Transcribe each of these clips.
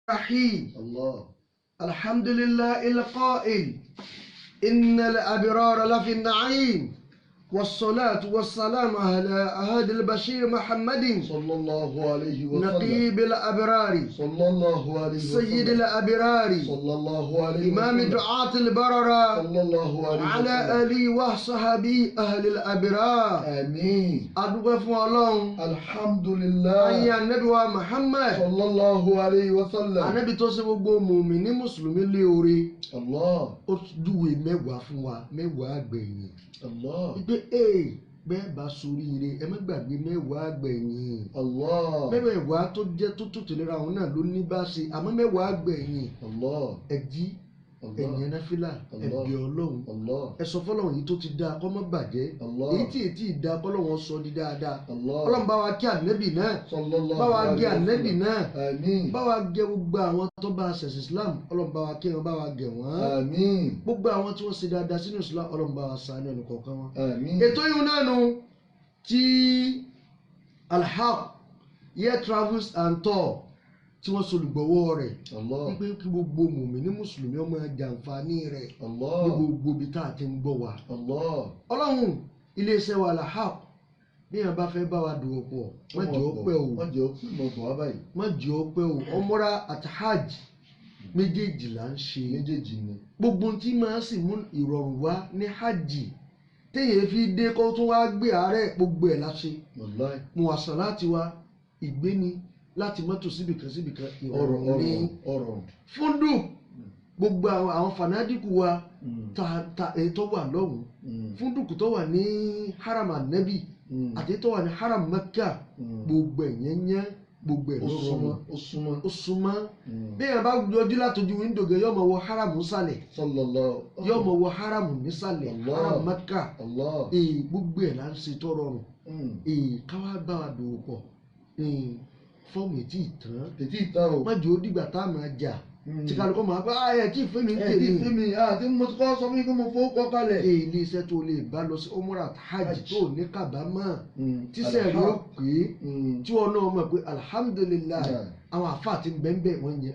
الرحيم. الله. الحمد لله القائل إن الأبرار لفي النعيم والصلاة والسلام على أهد البشير محمد صلى الله عليه وسلم. نقيب الأبرار صلى الله عليه وسلم. سيد الأبرار صلى الله عليه وسلم. إمام دعاة البرر صلى الله عليه وسلم. على آله وصحبه أهل الأبرار. آمين. أدوك فوالله الحمد لله. أي النبي محمد صلى الله عليه وسلم. النبي توصي gbogbo mùmínì mùsùlùmí lóore. الله. Ó júwe mẹ́wàá fún wa, mẹ́wàá gbẹ̀yìn. الله. Pé bẹ́ẹ̀ bá soríire ẹ má gbàgbé mẹ́wàá gbẹ̀yìn. الله. Mẹ́wàá tó jẹ́ tó tẹ̀léra òun náà ló ní bá ṣe àmọ́ mẹ́wàá gbẹ̀yìn. الله. Ẹ jí ẹ̀yìn náfìlà ẹ bẹ̀ Ọlọ́run. الله. Ẹ sọ fọ́lọ́run yìí tó ti dáa kó má bàjẹ́. الله. Èyí tí èyí dá kọ́lọ́run sọ di dáadáa. الله. Ọlọ́run bá wa kí ànẹ́bì náà. صلى الله Bá wa عليه gé ànẹ́bì وسلم. náà. آمين. Bá wa gé gbogbo àwọn tó bá ṣẹ̀sìn Islam. Ọlọ́run bá wa kí wọn, bá wa gẹ̀ wọ́n. آمين. Gbogbo àwọn tí wọ́n ṣe dáadáa sínú Islam Ọlọ́run bá wa ṣàánú ẹnì kọ̀ọ̀kan wọn. آمين. Ètò yìí náà nu ti Al-Haq Year Travels and Tour tí wọ́n solùgbọ̀wọ́ rẹ̀ الله. wípé kí gbogbo mùmínì mùsùlùmí ọmọ jàǹfààní rẹ̀ ní الله. gbogbo ibi tá a ti ń gbọ́ wa. الله. Ọlọ́run iléeṣẹ́ wa Al-Haq bí yẹn bá fẹ́ bá wa dùn pọ̀ má jẹ́ ó pẹ́ o, má jẹ́ ó pẹ́ mọ̀ bọ̀ wá báyìí. má jẹ́ ó pẹ́ o. Umra àti hajj méjèèjì là ń ṣe. méjèèjì ni. Gbogbo tí máa sì mú ìrọ̀rùn wá ní hajj téèyàn fi dé kó tún wá gbé àárẹ̀ gbogbo ẹ̀ la ṣe. wàláì. Muwasalati wa ìgbéni láti mọ́tò síbìkan ọ̀rọ̀ ìrọ̀rùn ní ọ̀rọ̀. fúndù gbogbo àwọn fanadiku wa ta èyí tó wà lọ́hùn fúndùkù tó wà ní haram anabi àti tó wà ní haram Mẹ́kà gbogbo ẹ̀yẹn yẹn gbogbo ẹ̀ ó ló súnmọ́ rọrùn ó súnmọ́. ó súnmọ́ bí èèyàn bá yọjú látọjú wíńdò gẹ yọmọ wọ haram nísàlẹ̀ sallallahu. yọmọ wọ haram nísàlẹ̀ Allah. haram Mẹ́kà Allah. gbogbo ẹ̀ là ń ṣe tó rọrùn káwá bá wa dòwò pọ̀ fọ́ọ̀mù ètí ìtàn tètè ìtàn o. má jẹ́ ó dìgbà tá a máa jà tí kálukọ́ máa bá ẹ̀ tí ìfẹ́ mi ń ẹ tèmi. ti fi mi àti mo ti kọ́ sọ fún yín pé mo fowó kọ́ kalẹ̀. ilé iṣẹ́ tó lè bá lọ sí umrah hajj tó ní kábàámọ̀ tíṣẹ́ rí ó pé tí wọn náà mọ̀ pé alhamdulilayi àwọn àfáà ti bẹ́ẹ̀ wọ́n yẹ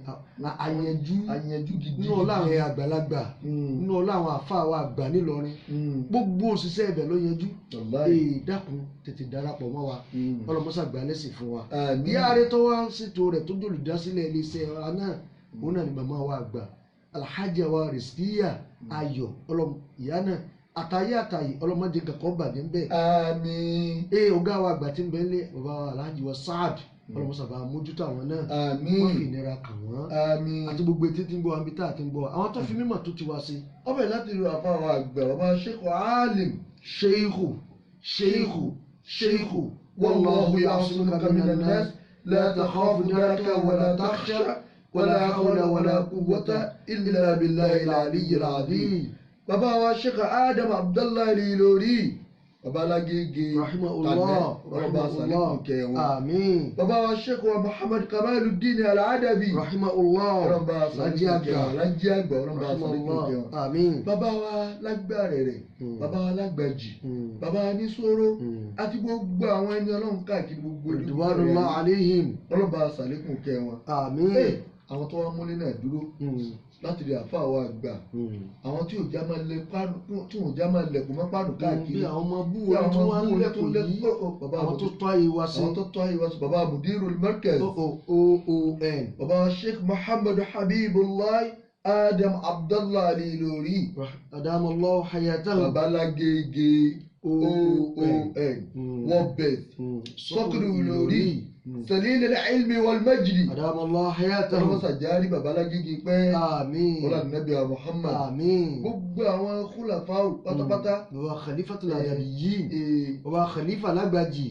àyànjú gidi nínú ọlá àwọn àgbàlagbà nínú ọlá àwọn àfáà wa àgbà nílọrin gbogbo òṣìṣẹ́ ibẹ̀ ló yanjú dákun tètè darapọ̀ mọ́ wa ọlọ́mọṣà gbà lẹ́sìn fún wa. ìyá rẹ tó wá ṣètò rẹ̀ tó jòlùdásílẹ̀ ilé iṣẹ́ wa náà òun náà ni màmá wa àgbà alhaja wa Rizkiya Ayọ̀ ọlọ́mọ ìyá náà àtàyè ọlọ́mọdé kankan bàjẹ́ ńbẹ. àmín. ọ̀gá wa àgbà tí ń bẹ lé bàbá wa alhaji wa Saad ọlọ́mọsàbà mójútó àwọn náà. àmín. wọ́n fi ìnira kàn wọ́n. àmín. àti gbogbo etí tí ń gbọ́ àbí tá a ti ń gbọ́ àwọn tó fi mímọ̀ tó ti wá sí. ọbẹ̀ láti lu àfa àwọn àgbà bàbá Sheikh Alim. sheikhu wallahu ya'simuka minan nas la takhafu daraka wala takhsha wala hawla wala quwwata illa billahil aliyyil azim. bàbá wa Sheikh Adam Abdullahi Al-Ilori bàbá alágége rahimahullah àmín. bàbá wa Sheikh wa Muhammad Kamaluddin Al-Adabi rahimahullah rájí àgbà àmín. bàbá wa lágbàrẹ̀ rẹ̀ bàbá wa lágbàjì bàbá wa ní sóró àti gbogbo àwọn ẹni ọlọ́run káàkiri gbogbo ridwanullah alayhim ọlọ́ba àṣàlékún kẹ́ wọn. àmín. àwọn tó wá múlé náà dúró láti rí àfa àwọn àgbà àwọn tí ò já máa lẹ̀kùn mọ́ pàánù káàkiri. bí àwọn ọmọ búwo tí wọ́n ń lẹ́kùn yìí àwọn tó tọ́ ayé wa sí. àwọn tó tọ́ ayé wa sí bàbá Mudirul Markaz OON. bàbá Sheikh Muhammad Habibullah Adam Abdullah Al-Ilori adamallahu hayatahu. bàbá alágége OON wọ́n bẹ̀ sọ́kùrù lórí سليل العلم والمجد أدام الله حياته. ọlọ́mọ sàjárí babalágége pẹ́. àmín. ọlá nàbí Muhammad. àmín. gbogbo àwọn khulafau pátápátá. bàbá khalifatul adabiyyin. bàbá khalifa lágbàjì.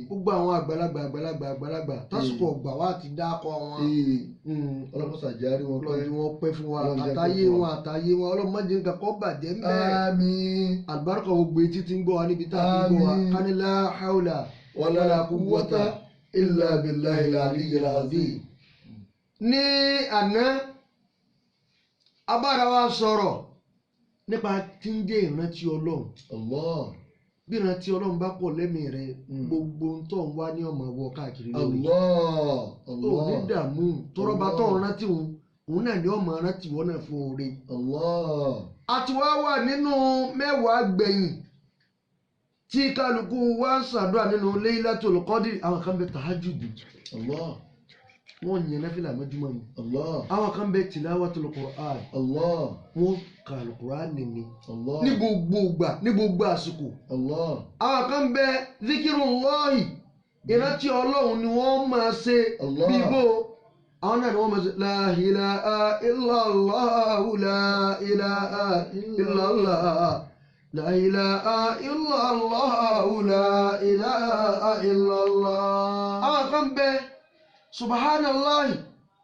gbogbo àwọn àgbàlagbà tásìkò ọgbà wa ti dákọ̀ wọn. ọlọ́mọ sàjárí wọn pẹ́. ọlọ́dún wọn pẹ́ fún wa àtàyé wọn ọlọ́mọdé nǹkan kọ́ bàjẹ́ ńbẹ́. àmín. àlùbáríkà gbogbo etí ti ń gbọ́ wa níbi tá a ti ń gbọ́ wa kánilá haula wala quwwata illa billahil aliyyil azim. ní àná abára wa sọ̀rọ̀ nípa tí ń jẹ́ ìrántí Ọlọ́run. Allah. bí ìrántí Ọlọ́run bá pọ̀ lẹ́mìí rẹ gbogbo ń tọ̀ ń wá ní ọmọ wọ káàkiri lórí ò ní dààmú tọrọba tó ń rántí òun náà ní ọmọ rántí wọn náà fún oore. àti wá wà nínú mẹ́wàá gbẹ̀yìn tí kálukú wá ń ṣàdúrà nínú Laylatul Qadr. àwọn kan bẹ tahajjud wọ́n yẹn náfìlà mọ́júmọ́ ni. àwọn kan bẹ tilawatul Qur'an. wọ́n ka Al-Qur'an nìní. ní gbogbo ìgbà ní gbogbo àsìkò. àwọn kan bẹ zikirullahi ìrántí Ọlọ́run ni wọ́n máa ṣe bíbó. àwọn náà ni wọ́n máa ṣe la ilaha illallah la ilaha illallah la ilaha illallah la ilaha illallah. àwọn kan bẹ subhanallahi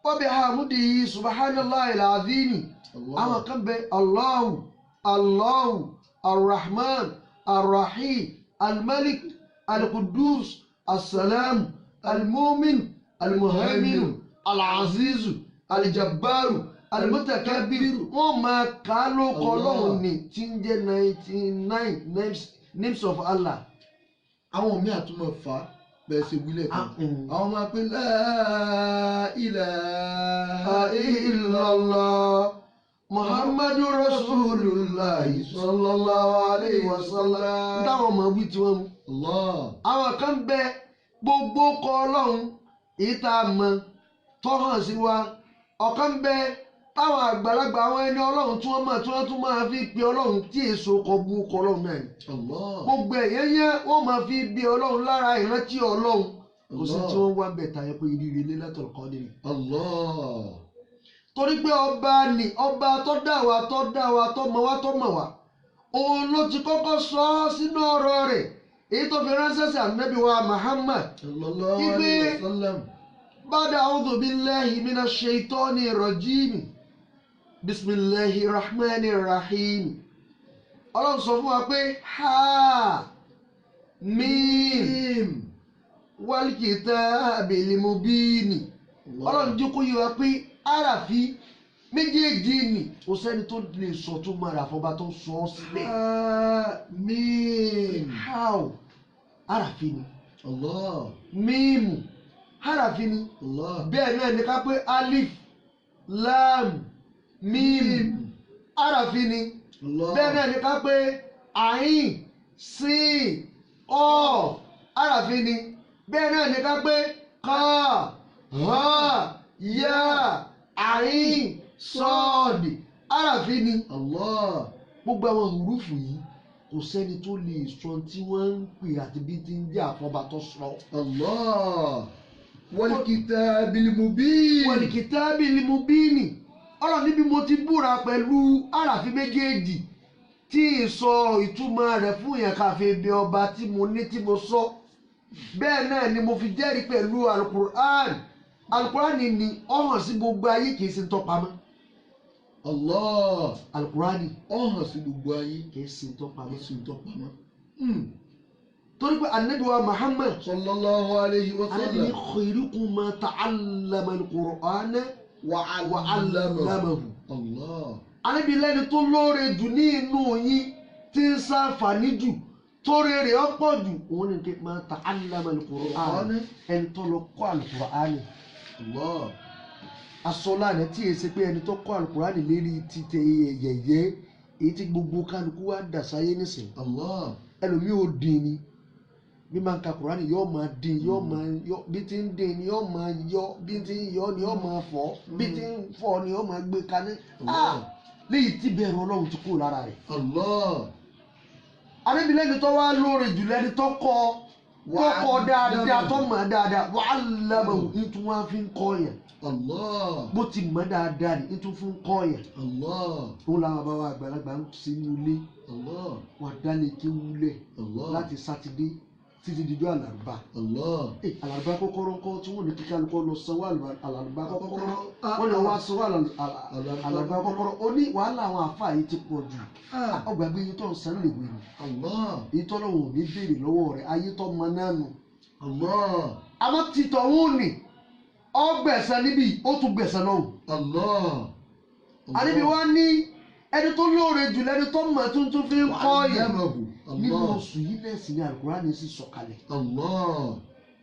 wa bihamdihi subhanallahi alazim. àwọn kan bẹ Allahu arrahman arrahim almalik alqudus assalam almumin almuhaimin alazizu aljabbaru alimutakabiru. wọ́n máa kà á lóko Ọlọ́run ní tí ń jẹ́ 99 names of Allah. àwọn mi àtúmọ̀ fà á bẹ́ẹ̀ ṣe wílẹ̀ kan àwọn máa pe la ilaha illallah muhammadu rasulullah sallallahu alayhi wa sallam. táwọn ọmọ wí tí wọ́n mú. àwọn kan bẹ gbogbo kọ Ọlọ́run èyí tá a mọ tó hàn sí wa. ọ̀kan bẹ táwọn àgbàlagbà àwọn ẹni Ọlọ́run tí wọ́n mọ̀ tí wọ́n tún máa fi pe Ọlọ́run tí èso kọ bú kọ Ọlọ́run náà ni. gbogbo ẹ̀yẹ́ yẹn wọ́n máa fi bí Ọlọ́run lára ìrántí Ọlọ́run. kò sí tí wọ́n wá bẹ̀ tayọ pé ìrírí Laylatul Qadr. torí pé ọba tó dá wa tó mọ̀ wá tó mọ̀ wá òun ló ti kọ́kọ́ sọ ọ́ sínú ọ̀rọ̀ rẹ̀ èyí tó fi ránṣẹ́ sí Ànábì wa Muhammad. ibi bada a'udhu billahi minash shaitani rajim bismillahir rahmanir rahim. Ọlọ́run sọ fún wa pé mim wal kitabil mubin. Ọlọ́run jẹ́ kó yé wa pé àràfí méjèèjì ni kò sẹ́ni tó lè sọ tó máa rà fọba tó sọ ọ́ sílẹ̀. how àràfí ni. mímù àràfí ni. bẹ́ẹ̀ náà ni ká pé alif lam mim àràfí ni. bẹ́ẹ̀ náà ni ká pé ayin sin ọ̀f àràfí ni. bẹ́ẹ̀ náà ni ká pé ká ha ya ayin sọ́ọ̀dì àràfí ni. gbogbo àwọn hùrúfù yìí kò sẹ́ni tó lè sọ tí wọ́n ń pè àti bí ti ń jẹ́ àfọ̀bà tó sọ. wal-kitabil mubin. wal-kitabil mubin. Ọlọ́run níbi mo ti búra pẹ̀lú àràfí méjèèjì tí ì sọ ìtumọ̀ rẹ̀ fún yẹn káfí bí ọba tí mo ní tí mo sọ. bẹ́ẹ̀ náà ni mo fi jẹ́rìí pẹ̀lú alukur'an. alukur'an ni ó hàn sí gbogbo ayé kì í ṣe ń tọpamọ́. alukur'an ó hàn sí gbogbo ayé kì í ṣe ń tọpamọ́. torí pé Ànábì wa Muhammad sallallahu alayhi wa sallam. Ànábì ní khairukum man ta'allama al-Qur'ana wa 'allamahu. Ànábì lẹ́ni tó lóore jù ní inú yín tí ń ṣàǹfààní jù torí rẹ̀ ọ̀pọ̀ jù òun ni kí man ta'allama al-Qur'ana ẹni tó lọ kọ́ al-Qur'ani. asọ́lá rẹ̀ tí èsì pé ẹni tó kọ́ al-Qur'ani lérí títẹ yẹ̀yẹ́ èyí tí gbogbo kálukú wá dà sáyé nísìn. ẹlòmíì ò dín ni bí máa ń ka Kùránì yóò máa dín yóò máa yọ bí ti ń dín ni yóò máa yọ bí ti ń yọ ni yóò máa fọ́ bí ti ń fọ́ ni yóò máa gbé kaní. léyìí tí bẹ̀rù Ọlọ́run ti kúrò lára rẹ̀. Ànábì lẹ́ni tó wá lóore jù lẹ́ni tó kọ́ dáadáa tó mọ̀ dáadáa wa 'allamahu nítorí wọ́n fi ń kọ́ yẹn. bó ti mọ̀ dáadáa ni nítorí fún kọ́ yẹn. òun làwọn bàbá wa àgbàlagbà ń sinú ilé wọn dálé kéwúlẹ̀ láti sátidé títí dijọ́ àlàrúbá. àlàrúbá kọ́kọ́rọ́ ńkọ́ tí wọ́n ní kíkà lóko lọ sanwó àlàrúbá kọ́kọ́rọ́ wọ́n lọ wá sanwó àlàrúbá kọ́kọ́rọ́ ó ní wàhálà àwọn àfáà yìí ti pọ̀ jù ọgbàgbé yìí tó ń san lè wéru èyí tó lọ́wọ́ ò ní béèrè lọ́wọ́ rẹ̀ ayé tó mọ náà nù. àmọ́ títọ̀ wọn ni ọgbẹ̀sán níbí ó tún gbẹ̀sán lọ́hùn. Ànábì wa ní ẹni tó lóore jù lẹ́ni tó mọ̀ tuntun fi ń kọ́ yẹn nínú Allah. oṣù yìí náà sì ni Al-Qur'ani sì sọ̀kalẹ̀ Allah.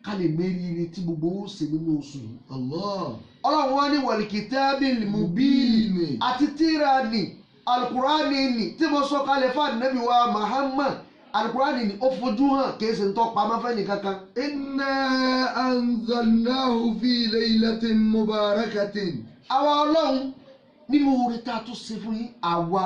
ká lè mẹ́rìíre tí gbogbo ó ṣe nínú oṣù yìí. Allah. Ọlọ́run wá ní wal-kitabil mubin àti tírà ni Al-Qur'ani ni tí mo sọ̀kalẹ̀ fún Ànábì wa Muhammad. Al-Qur'ani ni ó fojú hàn kì í ṣe ń tọ́ pamọ́ fẹ́ nìkankan. Inna anzalnahu fi laylatin mubarakatin. Àwa Ọlọ́run nínú oore tá a tún ṣe fún yín àwa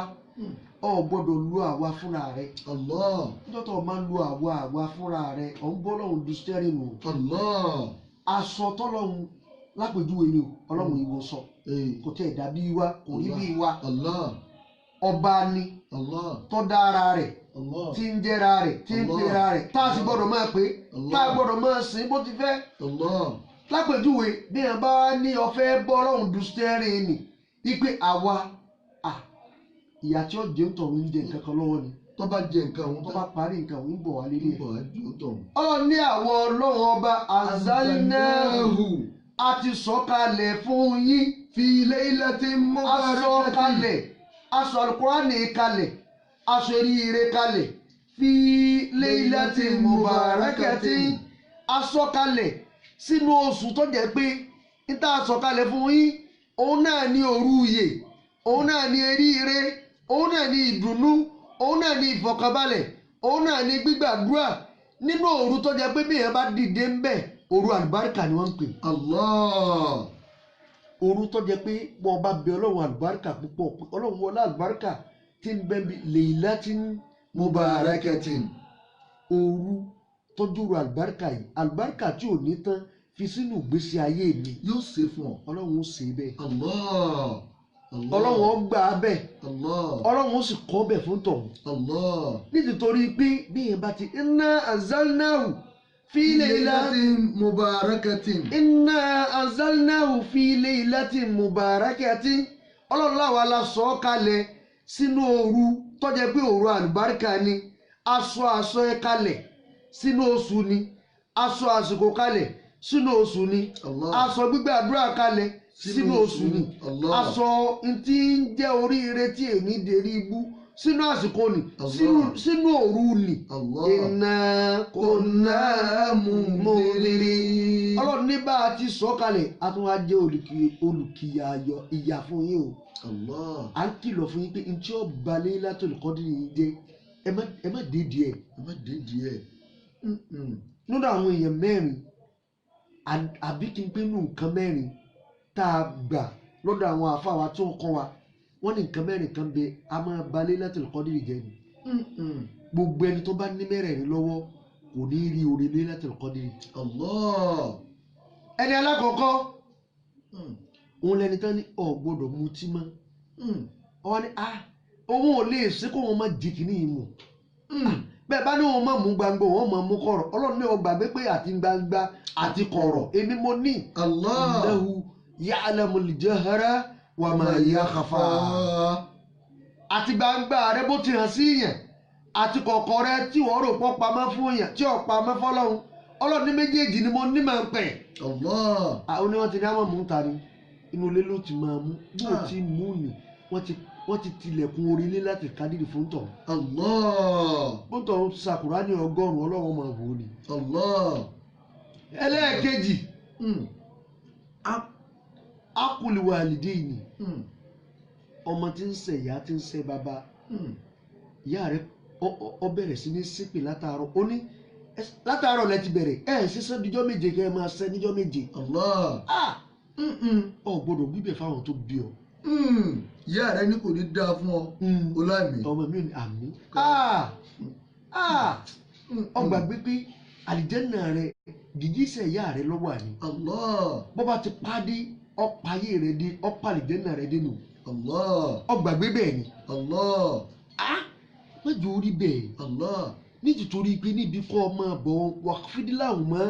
ò gbọ́dọ̀ lu àwa fúnra rẹ̀. Allah. níjọ́ tó o máa ń lu àwa fúnra rẹ̀ ọ̀ ń bọ́ lọ́hùn du stẹ́rìn nù. Allah. aṣọ tọ́lọ́hùn lápèjúwe ni o Ọlọ́run ìwọ sọ kò tẹ̀ dàbí wa kò rí bí wa. Allah. ọba ni Allah. tó dá ara rẹ̀ Allah. tí ń jẹ́ra rẹ̀ tí ń pera rẹ̀ tá a sì gbọ́dọ̀ máa pè Allah. tá a gbọ́dọ̀ máa sìn bó ti fẹ́. Allah. lápèjúwe bí wọn bá ní ó fẹ́ bọ́ lọ́hùn du stẹ́rìn ni wípé àwa ìyá tí ó jẹun tọ̀ ń jẹ nǹkan kan lọ́wọ́ ni tó bá jẹ nǹkan òun tó bá parí nǹkan òun ń bọ̀ wá lélẹ̀. Ọlọ́run ní àwọn Ọlọ́run ọba azalinahu a ti sọ̀kalẹ̀ fún yín fi laylatin mubarakatin. asọ̀kalẹ̀ aṣọ Al-Qur'ani kalẹ̀ aṣọ eríire kalẹ̀ fi laylatin mubarakatin asọ̀kalẹ̀ sínú oṣù tó jẹ́ pé níta sọ̀kalẹ̀ fún yín òun náà ní òru iyè òun náà ní eríire òun náà ní ìdùnnú òun náà ní ìfọ̀kànbalẹ̀ òun náà ní gbígbàdúrà nínú òru tó jẹ́ pé bíyẹn bá dìde ń bẹ̀ òru àlùbáríkà ni wọ́n ń pè. Allah. òru tó jẹ́ pé wọ́n bá bẹ Ọlọ́run àlùbáríkà púpọ̀ Ọlọ́run wọlé àlùbáríkà tí ń bẹ́ bí laylatin mubarakatin. òru tọ́jú ru àlùbáríkà yìí àlùbáríkà tí ò ní tán fi sínú ìgbésí ayé mi. yóò ṣe fún ọ. Ọlọ́run ó ṣe bẹ́ẹ̀. Allah. Ọlọ́run ó gbà á bẹ́ẹ̀. Allah. Ọlọ́run ó sì kọ́ bẹ́ẹ̀ fún tọ̀hún. Allah. nítorí pé bí yẹn bá ti inna anzalnahu fi laylatin mubarakatin. inna anzalnahu fi laylatin mubarakatin Ọlọ́run láwa la sọ ọ́ kalẹ̀ sínú òru tó jẹ́ pé òru àlùbáríkà ni aṣọ ẹ kalẹ̀ sínú oṣù ni aṣọ àsìkò kalẹ̀ sínú oṣù ni aṣọ gbígbàdúrà kalẹ̀ sínú oṣù ni aṣọ ntí ń jẹ́ oríire tí èmi dèrí ibú sínú àsìkò ni sínú òru ni inna kunna munzirin Ọlọ́run ní bá a ti sọ kalẹ̀ a tún wá jẹ́ olùkìyà ìyà fún yín o à ń kìlọ̀ fún yín pé ntí ó balẹ̀ Laylatul Qadr yìí jẹ́ ẹ má dé díẹ̀. nínú àwọn èèyàn mẹ́rin àbí kí n pé nínú nǹkan mẹ́rin tá a gbà lọ́dọ̀ àwọn àfáà tí wọ́n kọ́ wa wọ́n ní nǹkan mẹ́rin kan bẹ a máa ba Laylatul Qadr jẹ́ ni. gbogbo ẹni tó bá ní mẹ́rẹ̀ẹ̀rin lọ́wọ́ kò ní rí orí Laylatul Qadr. Allah. ẹni alákọ̀ọ́kọ́ òun lẹni tán ní ọ̀ gbọ́dọ̀ mutí mọ́ ọ ní òun ò lè ṣe kó wọn má di kìíní yìí mu bẹ́ẹ̀ bá ní wọn má mú gbangba wọn má mú kọ̀rọ̀ Ọlọ́run ní ọgbà gbé pé àti gbangba àti kọ̀rọ̀ èmi mo ní. Allah. Innahu ya'lamul jahra wa ma yakhfa. àti gbangba rẹ bó ti hàn sí yẹn àti kọ̀kọ̀ rẹ tí wọ́n rò pọ̀ pamọ́ fún yẹn tí ò pamọ́ fọlọ́run Ọlọ́run ní méjèèjì ni mo ní máa ń pẹ̀. Allah. àwọn ni wọ́n ti ní àwọn mú ta ni inú ilé ló ti máa mú bó ti mú ni wọ́n ti tilẹ̀kùn orílẹ̀ láti kádìrì fún tọ̀. Allah. fún tọ̀ sakura ní 100 Ọlọ́run máa wò ni. Allah. ẹlẹ́ẹ̀kejì aqul walidayni ọmọ tí ń ṣe ìyá tí ń ṣe bàbá ìyá rẹ̀ ọ bẹ̀rẹ̀ sí ní ṣépè látàárọ̀ ó ní látàárọ̀ lẹ ti bẹ̀rẹ̀ ṣiṣẹ́ níjọ́ méje kẹ́ ẹ máa ṣe níjọ́ méje. Allah. ọ gbọ́dọ̀ gbígbẹ fáwọn tó bí ọ. ìyá rẹ ní kò ní dáa fún ọ ọlámì. ọmọ mi ò ní àmì. ọ gbàgbé pé àlìjẹ́nà rẹ gìgísẹ̀ ìyá rẹ lọ́wọ́ àní. Allah. bó bá ti pàdé ọ̀pá ayé rẹ dé ọ̀pá àlìjẹ́nà rẹ dénú. Allah. ọ gbàgbé bẹ́ẹ̀ ni. Allah. mẹ́jọ orí bẹ́ẹ̀. Allah. nítorí pé níbi kọ́ ọmọ bọ̀ wàhídìláhùn mọ́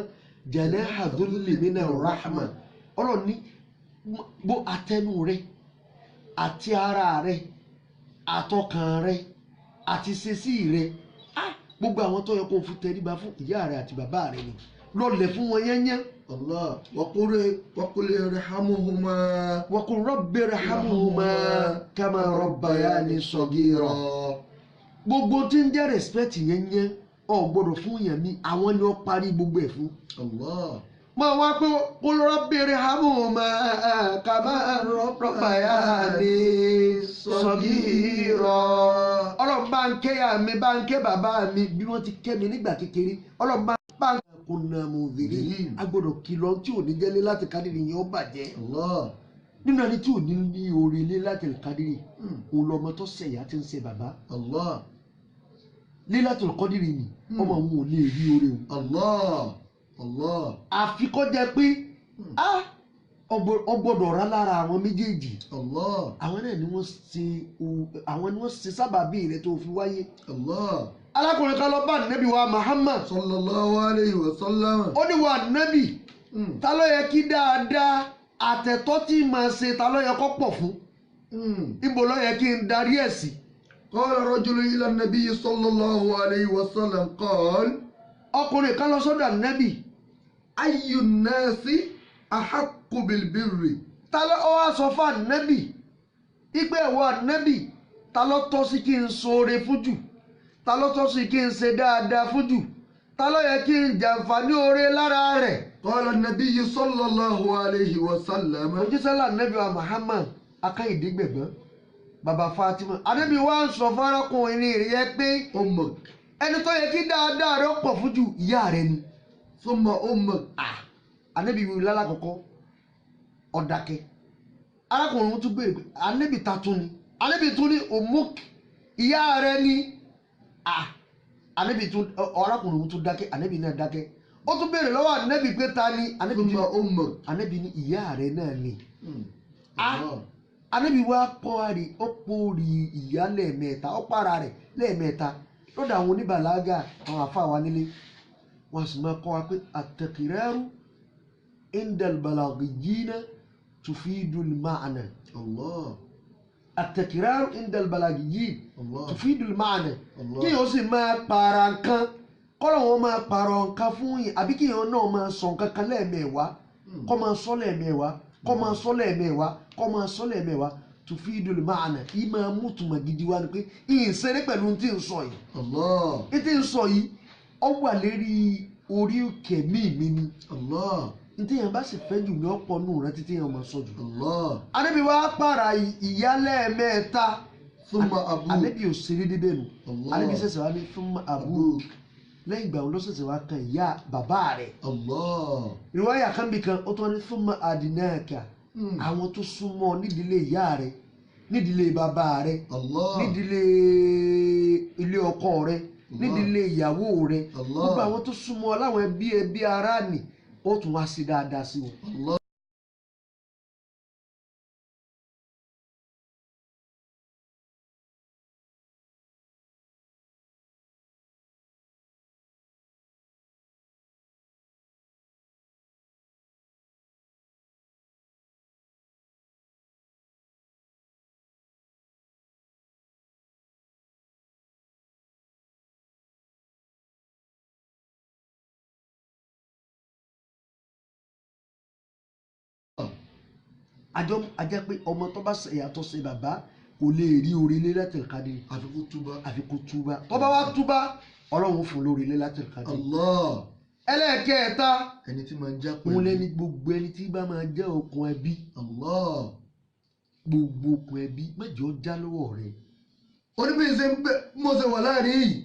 janaha dhulli mina rahma Ọlọ́run ní bó atẹnu rẹ àti ara rẹ àtọkàn rẹ àti ṣesí rẹ gbogbo àwọn tó yẹ kó fi tẹríba fún ìyá rẹ àti bàbá rẹ ni lọlẹ̀ fún wọn yẹnyẹn Allah waqul irhamuhuma. waqul rabbi irhamuhuma kama rabbayani saghira. gbogbo tí ń jẹ́ respect yẹn ọ̀ gbọ́dọ̀ fún yẹn ní àwọn ni ó parí gbogbo ẹ̀ fún. Allah. máa wá pé qul rabbi irhamuhuma kama rabbayani saghira. ọlọ́run bá ń ké ya mi bá ń ké bàbá mi bí wọ́n ti ké mi nígbà kékeré. ọlọ́run bá ń kunna mudhirin. a gbọ́dọ̀ kìlọ̀ tí ò ní jẹ́lé láti kádìrì yẹn ó bàjẹ́. Allah. nínú ẹni tí ò ní ní orí ilé láti kádìrì òun lọmọ tó ṣẹ̀yà tí ń ṣe bàbá. Allah. Lílátùl Kọ́dírì ni ọmọ òun ò lè rí oore òun. Allah. Allah. àfi kó jẹ́ pé ọgbọ́dọ̀ rà lára àwọn méjèèjì. Allah. àwọn náà ni wọ́n ṣe sábàbí rẹ̀ tó fi wáyé. Allah. alákùnrin kan lọ bá Nábì wa Muhammad. sallallahu alayhi wa sallam. ó ní wa Nábì ta ló yẹ kí dáadáa àtẹ̀tọ́ tí màá ṣe ta ló yẹ kó pọ̀ fún. ibo ló yẹ kí n darí ẹ̀ sí. قال رجل إلى النبي صلى الله عليه وسلم قال ọkùnrin kan lọ sọ́dọ̀ Nábì. أي الناس أحق بالبر. ta ló wá sọ fún Nábì ipe ẹ̀wọ̀ Nábì ta ló tọ́ sí kí n ṣoore fún jù ta ló tọ́ sí kí n ṣe dáadáa fún jù ta ló yẹ kí n jàǹfààní oore lára rẹ̀. قال النبي صلى الله عليه وسلم. òjíṣẹ́ Nábì wa Muhammad akáyìdé gbẹ̀gbọ́n bàbá Fatima Ànábì wa ń sọ fún arákùnrin rẹ̀ yẹ pé أمك. ẹni tó yẹ kí dáadáa rẹ̀ pọ̀ fún jù ìyá rẹ̀ ni. ثم أمك. Ànábì wí lálákọ̀ọ́kọ́ ọ̀dàkẹ́ arákùnrin tún béèrè pé Ànábì ta tún ni Ànábì tún ní umuk ìyá rẹ̀ ni. Ànábì tún arákùnrin tún dákẹ́ Ànábì náà dákẹ́ ó tún béèrè lọ́wọ́ Ànábì pé ta ni ثم أمك. Ànábì ní ìyá rẹ̀ náà ni. Ànábì wa pọ́ọ̀rì ó pòórì ìyá lẹ́ẹ̀mẹ́ta ó pààrà rẹ̀ lẹ́ẹ̀mẹ́ta lọ́dọ̀ àwọn oníbàlágà àwọn àfa wa nílé wọ́n sì máa kọ́ wa pé at-takraru indal balaghiyina tufidul ma'na. Allah. at-takraru indal balaghiyin Allah. tufidul ma'na. Allah. kéèyàn sì máa pààrà nǹkan kọ́lọ̀ wọn máa pààrọ̀ nǹkan fún yín àbí kéèyàn náà máa sọ nǹkan kan lẹ́ẹ̀mẹ́wàá kọ́ máa sọ lẹ́ẹ̀mẹ́wàá kọ́ máa sọ lẹ́ẹ̀mẹ́wàá kọ́ máa sọ lẹ́ẹ̀mẹ́wàá tufidul ma'na yìí máa mú tùmọ̀ gidi wá ni pé ìṣeré pẹ̀lú tí ń sọ yìí. Allah. tí ń sọ yìí ọ wà lérí orí kẹ̀mí mi ni. Allah. ntí yẹn bá sì fẹ́ jù ní ọ̀pọ̀ nù rẹ títí yẹn máa sọ jù. Allah. Ànábì wa pààrà ìyá lẹ́ẹ̀mẹ́ta. ثم أبوك. Ànábì ò ṣeré dídé nu. Allah. Ànábì ṣẹ̀ṣẹ̀ wá ní thumma abuk. lẹ́yìn ìgbà wọn ló ṣẹ̀ṣẹ̀ wá kan ìyá bàbá rẹ̀. Allah. ìwáyà kan bì kan ó tún wá ní thumma adnaka. àwọn tó súnmọ́ nídìílé ìyá rẹ̀ nídìílé bàbá rẹ̀ Allah. nídìílé ilé ọkọ rẹ̀ nídìílé ìyàwó rẹ̀ Allah. gbogbo àwọn tó súnmọ́ láwọn ẹbí ará nì ó tún wá sí dáadáa sí wọn. Allah. ajẹ́ pé ọmọ tó bá ṣe ìyàtọ̀ ṣe bàbá kò lè rí orí Lailatul Qadr àfikún túbá. àfikún túbá tó bá wá túbá ọlọ́run fún lórí Lailatul Qadr. Allah. ẹlẹ́ẹ̀kẹta ẹni tí máa ń já òun lẹ́ni gbogbo ẹni tí bá máa jẹ́ okùn ẹbí. Allah. gbogbo okùn ẹbí mẹ́jọ já lọ́wọ́ rẹ̀. oníbìyí ṣe ń bẹ mo ṣe wà láàrin yìí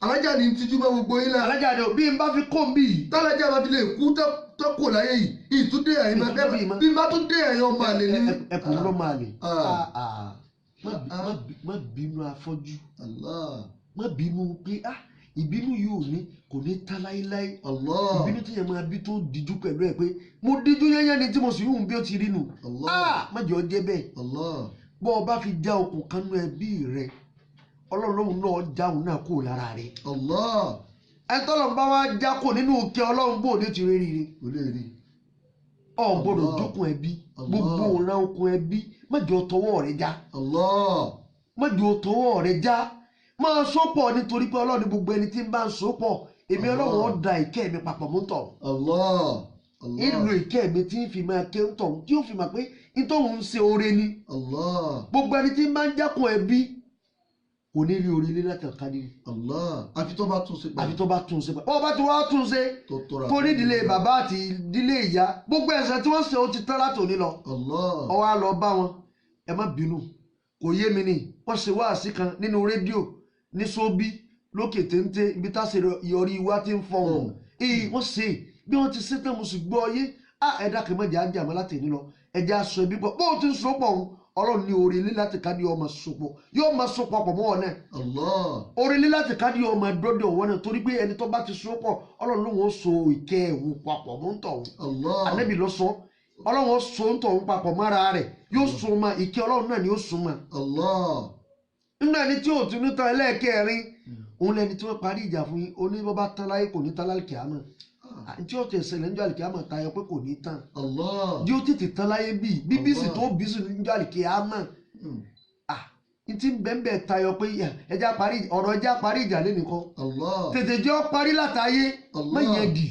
alájà ní tijú bá gbogbo yín la. alájà ni bí n bá fi kó mi yìí. tálájà bá fi lè kú tọ́kù láyé yìí ìtúndé àyè máa bẹ́ẹ̀ bí má tún dé àyè ọmọ àlè ní. ẹkùn ló máa lè. má bínú afọ́jú. Allah. má bínú pé ìbínú yìí ò ní kò ní tá láéláé. Allah. ìbínú tí yẹn máa bí tó díjú pẹ̀lú ẹ̀ pé mo díjú yẹ́yẹ́ ni tí mo sì hùn bí ó ti rí nù. Allah. má jẹ́ ọ jẹ́ bẹ́ẹ̀. Allah. bọ́ ọ bá fi já okùn kanú ẹbí rẹ ọlọ́run náà jáun náà kúrò lára rẹ. Allah. ẹtọ́lọ́n bá wá já kò nínú òkè ọlọ́run bò ní ti rí rí. kò lè rí. ọ̀ gbọ́dọ̀ jókun ẹbí gbogbo ọ̀ràn okùn ẹbí má jẹ́ ọ tọwọ́ rẹ já. Allah. má jẹ́ ọ tọwọ́ rẹ já máa sopọ̀ nítorí pé ọlọ́run gbogbo ẹni tí ń bá ń sopọ̀ èmi ọlọ́run ó da ìkẹ́ mi papọ̀ mú tọ̀. Allah. ìlú ìkẹ́ mi tí ń fi máa ké ń tọ̀hún tí ó fi máa pé ìtọ̀hún ń ṣe oore ni. gbogbo ẹni tí máa ń jákun ẹbí kò ní rí orílẹ̀ látàkàdé. àfi tó bá tún ṣe pẹ̀lú. àfi tó bá tún ṣe pẹ̀lú. bó bá ti wá tún ṣe torí ìdílé bàbá àti ìdílé ìyá gbogbo ẹ̀ṣẹ̀ tí wọ́n ṣe ó ti tán láti òní lọ. ó wá lọ bá wọn ẹ má bínú kò yé mi ni wọ́n ṣe wáàsí kan nínú rédíò ní sóbí lókè téńté ibi tá a ṣe yọrí wá ti ń fọhùn wọ́n ṣe bí wọ́n ti ṣe tán mo sì gbọ́ yé ẹ̀dá kìí mọ̀jà àjàmọ́ láti òní lọ ẹ̀jẹ̀ aṣọ ẹbí pọ̀ bó o ti ń so pọ̀ ọlọ́run ní orí ilé láti ká ní ọmọ sopọ̀ yóò máa sopọ̀ pọ̀ mọ́ ọ náà. orí ilé láti ká ní ọmọ dọ́dọ̀ ọ̀wọ́ náà torí pé ẹni tó bá ti sopọ̀ ọlọ́run ló ń so ìkẹ́ ẹ̀wù papọ̀ mọ́ ń tọ̀hún. ànábì ló sọ ọlọ́run ó so ń tọ̀hún papọ̀ mọ́ra rẹ̀ yóò so ma ìkẹ́ ọlọ́run náà ni ó so ma. nínú ẹni tí ò tún ní tán ẹlẹ́ẹ̀kẹrin òun lẹni tí wọ́n parí ìjà fún yín oníbọ́ bá tán láyé kò ní tán láyé kíámà tí ó tẹ̀ ṣẹlẹ̀ níjọ́ àlìkíyàmọ̀ tayọ pé kò ní tán bí ó tètè tán láyé bíi bíbísì tó bísì níjọ́ àlìkíyàmọ̀ n ti bẹ́ẹ̀ tayọ pé ọ̀rọ̀ ẹja parí ìjà lé nìkan tètè jẹ́ ọ parí látàyé má yẹn dì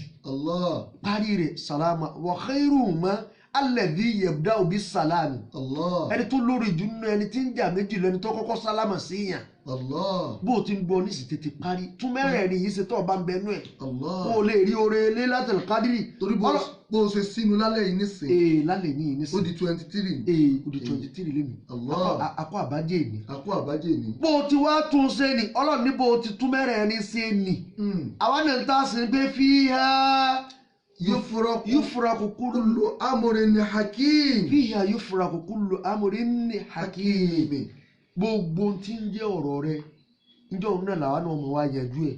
parí rẹ̀ sàlámà wa khairuhuma alladhi yabda'u bis salami ẹni tó lórí ìdùnnú ẹni tí ń jà méjì lẹni tó kọ́kọ́ sálámà sí yàn bó o ti ń gbọ́ nísì tètè parí tún mẹ́rẹ̀ẹ̀rin yìí ṣe tó ọba ń bẹnu ẹ̀ kó o lè rí oore Laylatul Qadri. torí bó o ṣe sínú lálẹ́ yìí nísìn. lálẹ́ ní ìnísìn. ó di 23. ó di 23 lẹ́nu. akọ àbájẹ́ ìní. akọ àbájẹ́ ìní. bó o ti wá tún ṣe ni ọlọ́run ní bó o ti tún mẹ́rẹ̀ẹ̀rin ṣe ni. àwa náà ń tà sí pé fiha yufraku kullu amrin hakim. fiha yufraku kullu amrin hakim. gbogbo tí ń jẹ́ ọ̀rọ̀ rẹ njọ́ òun náà làwọn náà mọ̀ wá yanjú ẹ̀.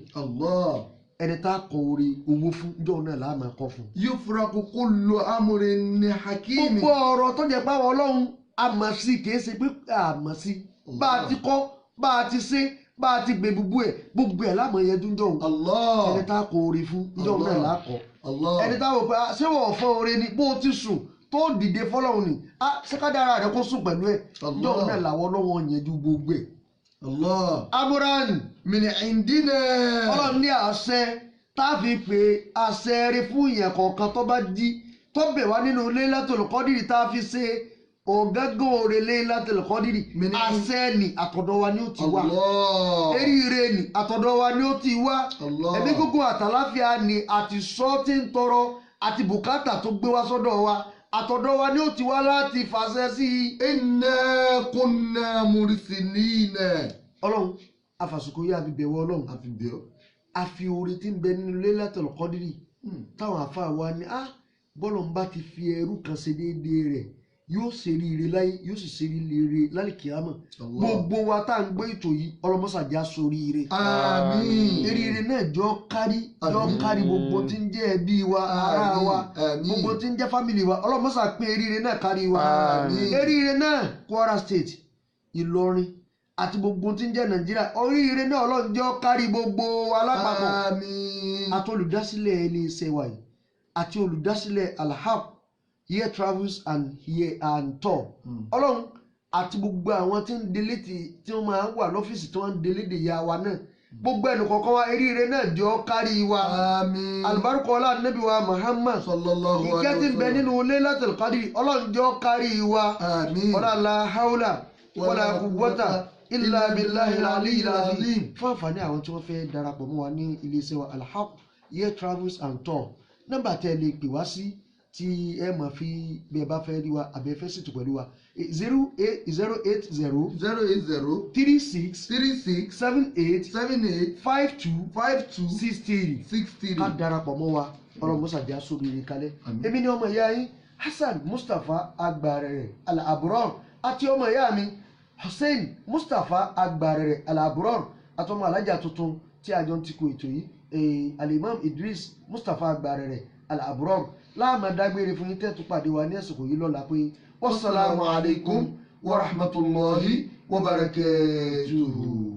ẹni tá a kọ orí owó fún njọ́ òun náà làwọn máa kọ fún. yufraku kullu amrin hakim. gbogbo ọ̀rọ̀ tó jẹ́ pàwọ́ ọlọ́run àmọ̀ sí kìí ṣe pé àmọ̀ sí bá a ti kọ́ bá a ti ṣe bá a ti gbé gbogbo ẹ̀ láàmọ̀ yanjú njọ́ òun. ẹni tá a kọ orí fún njọ́ òun náà là á kọ. ẹni tá a wò pé ṣé wọ́n fọ́ orí ni bó o ti sùn tó dìde fọlọ́run ni sẹ́kádàrà rẹ̀ kó sùn pẹ̀lú ẹ̀ njọ́ òun náà làwọn ọlọ́wọ́ yanjú gbogbo ẹ̀. amuran min indina. ọlọ́run ní àṣẹ tá a fi pè àṣẹ rẹ̀ fún ìyẹn kọ̀ọ̀kan tó bá jí tó bẹ̀ wá nínú Laylatul Qadri tá a fi ṣe ọ̀gángán òre Laylatul Qadri àṣẹ ni àtọ̀dọ̀ wa ni ó ti wá eríire ni àtọ̀dọ̀ wa ni ó ti wá ẹ̀mí gbogbo àtàláfíà ni àti sọ́ tí ń tọrọ àti bùkátà tó gbé wá sọ́dọ̀ wa àtọ̀dọ̀ wa ni ó ti wá láti fàṣẹ sí i. inna kunna mursilina. ọlọ́run afàsùkò yá àfi bẹ̀wọ̀ ọlọ́run àfi bẹ̀ọ́ àfi oore tí ń bẹ nínú Laylatul Qadri táwọn àfa wa ni bọ́lọ̀ ń bá ti fi ẹrú kan ṣe déédéé rẹ̀ yóò ṣe ríire láyé yóò sì ṣe ríire lálìkíyàmọ̀ gbogbo wa tá à ń gbé ètò yìí ọlọmọsàjà sóríire. àmín. eríire náà jọ kárí gbogbo tí ń jẹ́ ẹbí wa ará wa gbogbo tí ń jẹ́ fámìlì wa ọlọmọsà pé eríire náà kárí wa. eríire náà Kwara State Ìlọrin àti gbogbo tí ń jẹ́ Nàìjíríà oríire náà ọlọ́njọ́ kárí gbogbo wa lápapọ̀. àti olùdásílẹ̀ ilé iṣẹ́ wa yìí àti olùdásílẹ̀ Al-Haq Here Travels and Tour ọlọ́run àti gbogbo àwọn tí ń délé tí wọ́n máa ń wà lọ́fíìsì tí wọ́n ń délé de ya wa náà gbogbo ẹnu kọ̀ọ̀kan wa eríire náà jọ kárí wa. àmín. alibarika ọlá nabi wa Muhammad sallallahu alaihi wasallam ìkẹ́ tí ń bẹ nínú Laylatul Qadri ọlọ́run jọ kárí wa. àmín. wala la hawla wala quwwata illa billahil aliyyil azim. fún àǹfààní àwọn tí wọ́n fẹ́ darapọ̀ mọ́ wa ní iléeṣẹ́ wa Al-Haq Here Travels and Tour nọ́mbà tẹ́ lè pè wá sí tí ẹ máa fi bí ẹ bá fẹ́ rí wa àbí ẹ fẹ́ ṣètò pẹ̀lú wa 080 36 78 52 63 ká darapọ̀ mọ́ wa ọlọ́mọ́sàdá sóbìrì kalẹ̀ èmi ni ọmọ ìyá yín Hassan Mustapha Agbarere Al-Abrar àti ọmọ ìyá mi Hussein Mustapha Agbarere Al-Abrar àtọmọ alájà tuntun tí àjọ ń tikò ètò yìí Al-Imam Idris Mustapha Agbarere Al-Abrar láàmà dágbére fún yín tẹ́tù pàdé wa ní ẹ̀sìnkò yìí lọ́la pé wassalamu alaikum wa rahmatullahi wa barakatuhu.